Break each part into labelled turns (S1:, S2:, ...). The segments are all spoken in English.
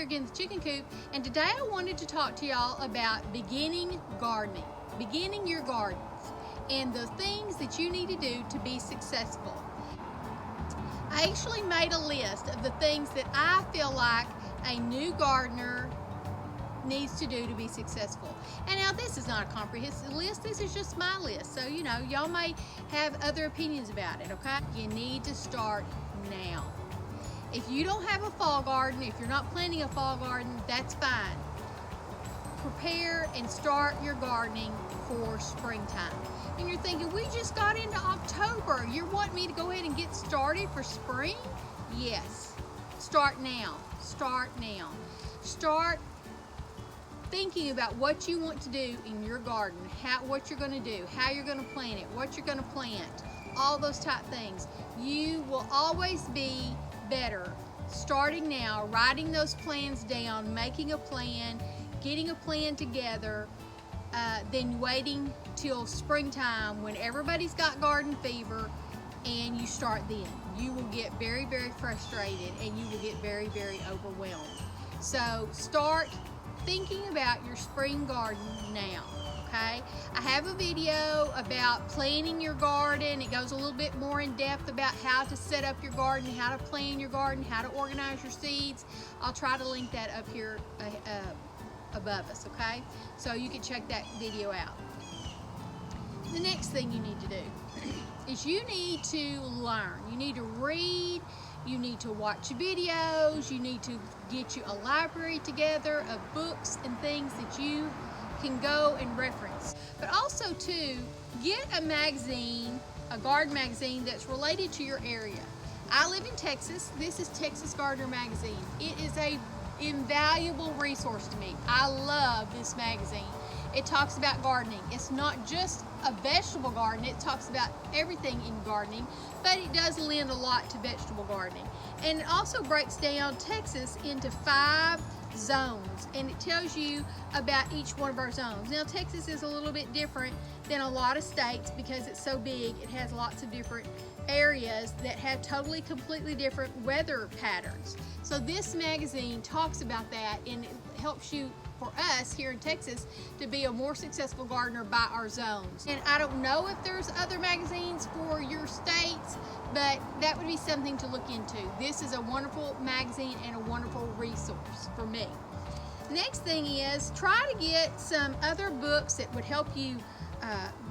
S1: here again at the Chicken Coop, and today I wanted to talk to y'all about beginning gardening, beginning your gardens, and the things that you need to do to be successful. I actually made a list of the things that I feel like a new gardener needs to do to be successful. And now this is not a comprehensive list, this is just my list. So, you know, y'all may have other opinions about it, okay? You need to start now. If you don't have a fall garden, if you're not planting a fall garden, that's fine. Prepare and start your gardening for springtime. And you're thinking, we just got into October. You're wanting me to go ahead and get started for spring? Yes. Start now. Start now. Start thinking about what you want to do in your garden, what you're going to do, how you're going to plant it, what you're going to plant, all those type things. You will always be better starting now, writing those plans down, making a plan, getting a plan together, then waiting till springtime when everybody's got garden fever and you start then. You will get very, very frustrated and you will get very, very overwhelmed. So start thinking about your spring garden now, okay? I have a video about planning your garden. It goes a little bit more in depth about how to set up your garden, how to plan your garden, how to organize your seeds. I'll try to link that up here above us, okay? So you can check that video out. The next thing you need to do is you need to learn. You need to read, you need to watch videos, you need to get you a library together of books and things that you can go and reference. But also too, get a magazine, a garden magazine that's related to your area. I live in Texas. This is Texas Gardener Magazine. It is a invaluable resource to me. I love this magazine. It talks about gardening. It's not just a vegetable garden, it talks about everything in gardening, but it does lend a lot to vegetable gardening. And it also breaks down Texas into 5 zones, and it tells you about each one of our zones. Now Texas is a little bit different than a lot of states because it's so big. It has lots of different areas that have totally completely different weather patterns. So this magazine talks about that, and it helps you, for us here in Texas, to be a more successful gardener by our zones. And I don't know if there's other magazines for your states, but that would be something to look into. This is a wonderful magazine and a wonderful resource for me. Next thing is, try to get some other books that would help you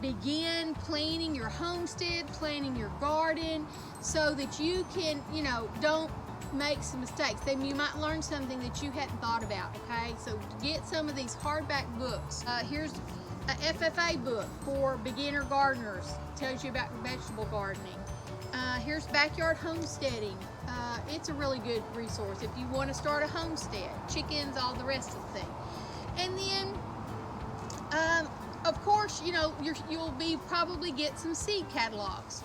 S1: begin planning your homestead, planning your garden, so that you can, you know, don't make some mistakes. Then you might learn something that you hadn't thought about, okay? So get some of these hardback books. Here's a FFA book for beginner gardeners. Tells you about vegetable gardening. Here's Backyard Homesteading. It's a really good resource if you want to start a homestead, chickens, all the rest of the thing. And then, of course, you know, you'll probably get some seed catalogs.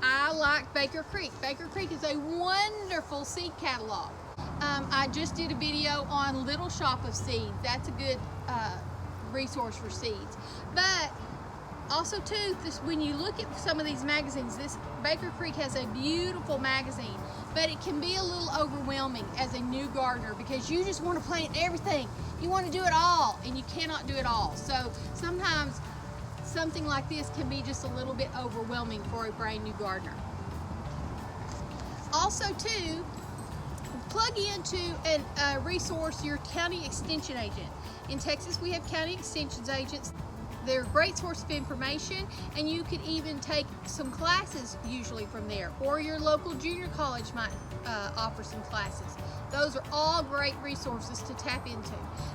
S1: I like Baker Creek. Baker Creek is a wonderful seed catalog. I just did a video on Little Shop of Seeds. That's a good resource for seeds. But also too, when you look at some of these magazines, this Baker Creek has a beautiful magazine, but it can be a little overwhelming as a new gardener because you just want to plant everything. You want to do it all, and you cannot do it all. So sometimes something like this can be just a little bit overwhelming for a brand new gardener. Also too, plug into a resource, your county extension agent. In Texas, we have county extension agents. They're a great source of information, and you could even take some classes usually from there, or your local junior college might offer some classes. Those are all great resources to tap into.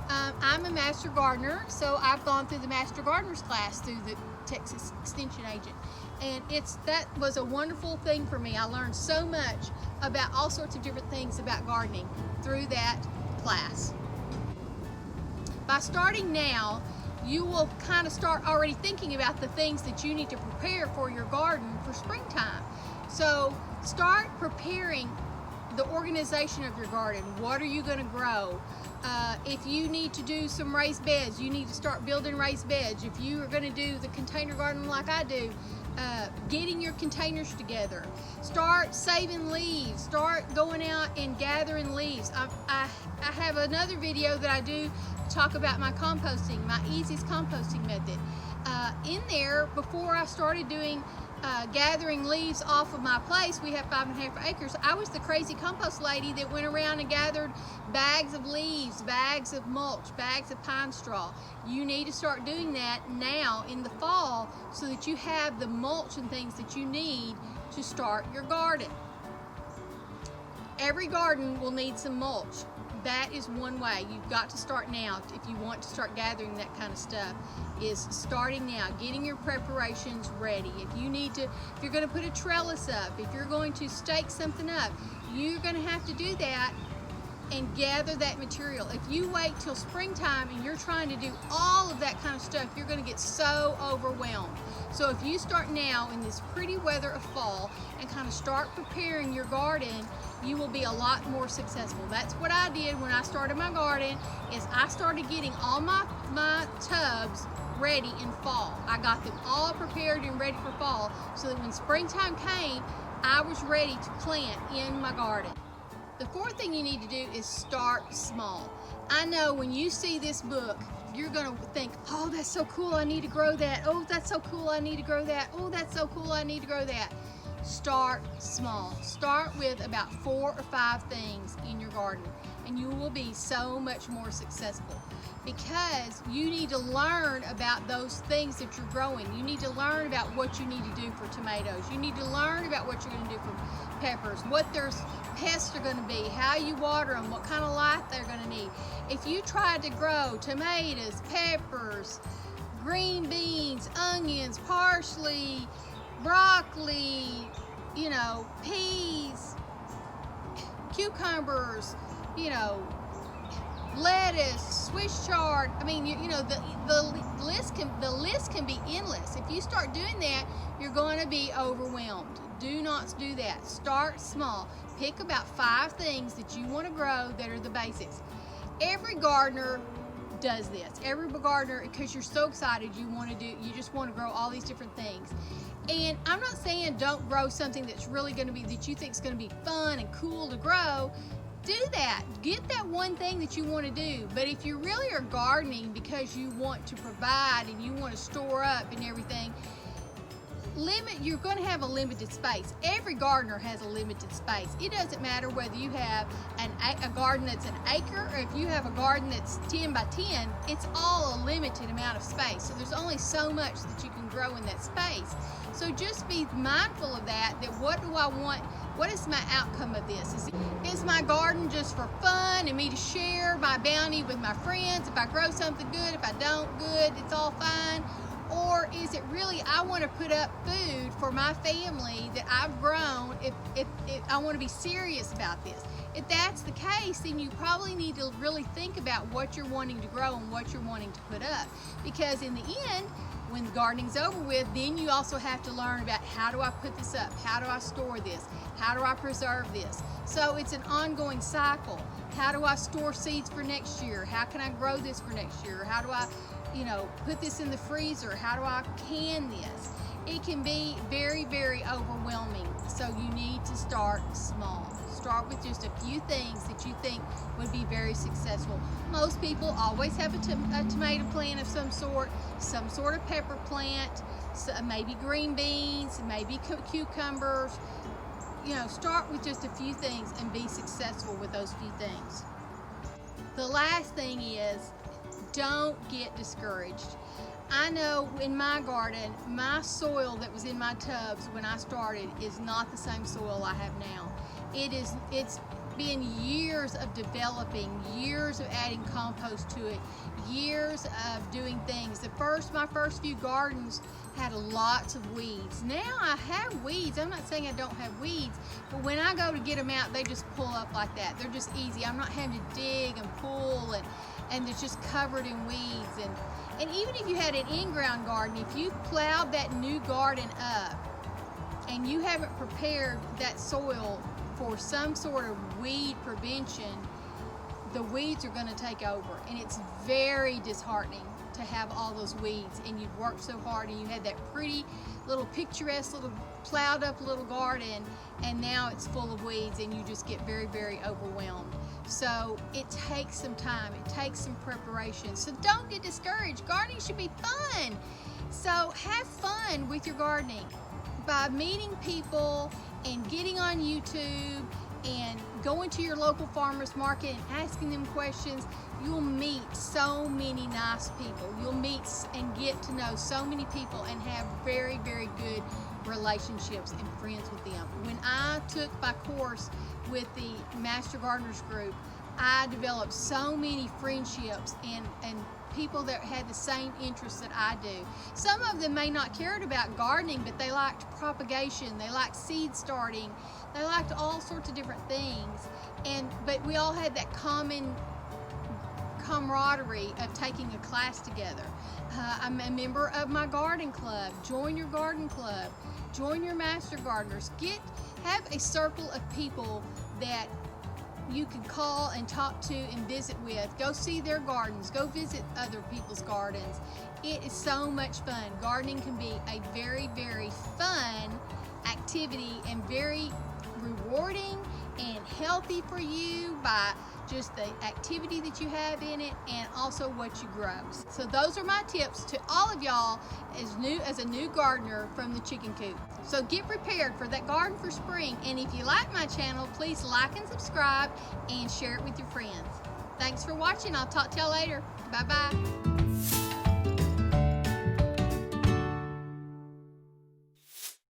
S1: I'm a master gardener, so I've gone through the master gardener's class through the Texas Extension Agent, and that was a wonderful thing for me. I learned so much about all sorts of different things about gardening through that class. By starting now, you will kind of start already thinking about the things that you need to prepare for your garden for springtime. So start preparing the organization of your garden. What are you going to grow? If you need to do some raised beds, you need to start building raised beds. If you are going to do the container garden like I do, getting your containers together. Start saving leaves. Start going out and gathering leaves. I have another video that I do talk about my composting, my easiest composting method. In there, before I started doing gathering leaves off of my place, we have 5.5 acres. I was the crazy compost lady that went around and gathered bags of leaves, bags of mulch, bags of pine straw. You need to start doing that now in the fall so that you have the mulch and things that you need to start your garden. Every garden will need some mulch. That is one way. You've got to start now if you want to start gathering that kind of stuff, is starting now, getting your preparations ready. If you're going to put a trellis up, if you're going to stake something up, you're going to have to do that and gather that material. If you wait till springtime and you're trying to do all of that kind of stuff, you're going to get so overwhelmed. So if you start now in this pretty weather of fall and kind of start preparing your garden, you will be a lot more successful. That's what I did when I started my garden, is I started getting all my tubs ready in fall. I got them all prepared and ready for fall so that when springtime came, I was ready to plant in my garden. The fourth thing you need to do is start small. I know when you see this book, you're gonna think, oh, that's so cool, I need to grow that. Oh, that's so cool, I need to grow that. Oh, that's so cool, I need to grow that. Start small. Start with about 4 or 5 things in your garden, and you will be so much more successful, because you need to learn about those things that you're growing. You need to learn about what you need to do for tomatoes. You need to learn about what you're going to do for peppers, what their pests are going to be, how you water them, what kind of light they're going to need. If you tried to grow tomatoes, peppers, green beans, onions, parsley, broccoli, peas, cucumbers, lettuce, Swiss chard. I mean, the list can be endless. If you start doing that, you're going to be overwhelmed. Do not do that. Start small. Pick about 5 things that you want to grow that are the basics. Every gardener does this. Every gardener, because you're so excited, you just want to grow all these different things. And I'm not saying don't grow something that's really going to be, that you think is going to be fun and cool to grow. Do that. Get that one thing that you want to do. But if you really are gardening because you want to provide and you want to store up and everything, you're going to have a limited space. Every gardener has a limited space. It doesn't matter whether you have a garden that's an acre or if you have a garden that's 10 by 10, it's all a limited amount of space. So there's only so much that you can grow in that space. So just be mindful of that what do I want? What is my outcome of this? Is my garden just for fun and me to share my bounty with my friends? If I grow something good, if I don't, good, it's all fine. Or is it really, I want to put up food for my family that I've grown, if I want to be serious about this. If that's the case, then you probably need to really think about what you're wanting to grow and what you're wanting to put up. Because in the end, when the gardening's over with, then you also have to learn about, how do I put this up? How do I store this? How do I preserve this? So it's an ongoing cycle. How do I store seeds for next year? How can I grow this for next year? How do I put this in the freezer? How do I can this? It can be very, very overwhelming. So you need to start small. Start with just a few things that you think would be very successful. Most people always have a tomato plant of some sort of pepper plant, maybe green beans, maybe cucumbers. Start with just a few things and be successful with those few things. The last thing is, don't get discouraged. I know in my garden, my soil that was in my tubs when I started is not the same soil I have now. It's been years of developing, years of adding compost to it, years of doing things. My first few gardens had lots of weeds. Now I have weeds. I'm not saying I don't have weeds, but when I go to get them out, they just pull up like that. They're just easy. I'm not having to dig and pull and it's just covered in weeds. And even if you had an in-ground garden, if you plowed that new garden up and you haven't prepared that soil for some sort of weed prevention, the weeds are going to take over, and it's very disheartening to have all those weeds, and you've worked so hard and you had that pretty little picturesque little plowed up little garden, and now it's full of weeds and you just get very, very overwhelmed. So it takes some time, it takes some preparation. So don't get discouraged. Gardening should be fun. So have fun with your gardening by meeting people and getting on YouTube and going to your local farmers market and asking them questions. You'll meet so many nice people. You'll meet and get to know so many people and have very, very good relationships and friends with them. When I took my course with the Master Gardeners group, I developed so many friendships and people that had the same interests that I do. Some of them may not cared about gardening, but they liked propagation, they liked seed starting, they liked all sorts of different things. But we all had that common camaraderie of taking a class together. I'm a member of my garden club. Join your garden club. Join your Master Gardeners. Have a circle of people that you can call and talk to and visit with. Go see their gardens. Go visit other people's gardens. It is so much fun. Gardening can be a very, very fun activity and very rewarding and healthy for you by just the activity that you have in it and also what you grow. So those are my tips to all of y'all as a new gardener from the chicken coop. So get prepared for that garden for spring, and if you like my channel, please like and subscribe and share it with your friends. Thanks for watching. I'll talk to y'all later. Bye bye.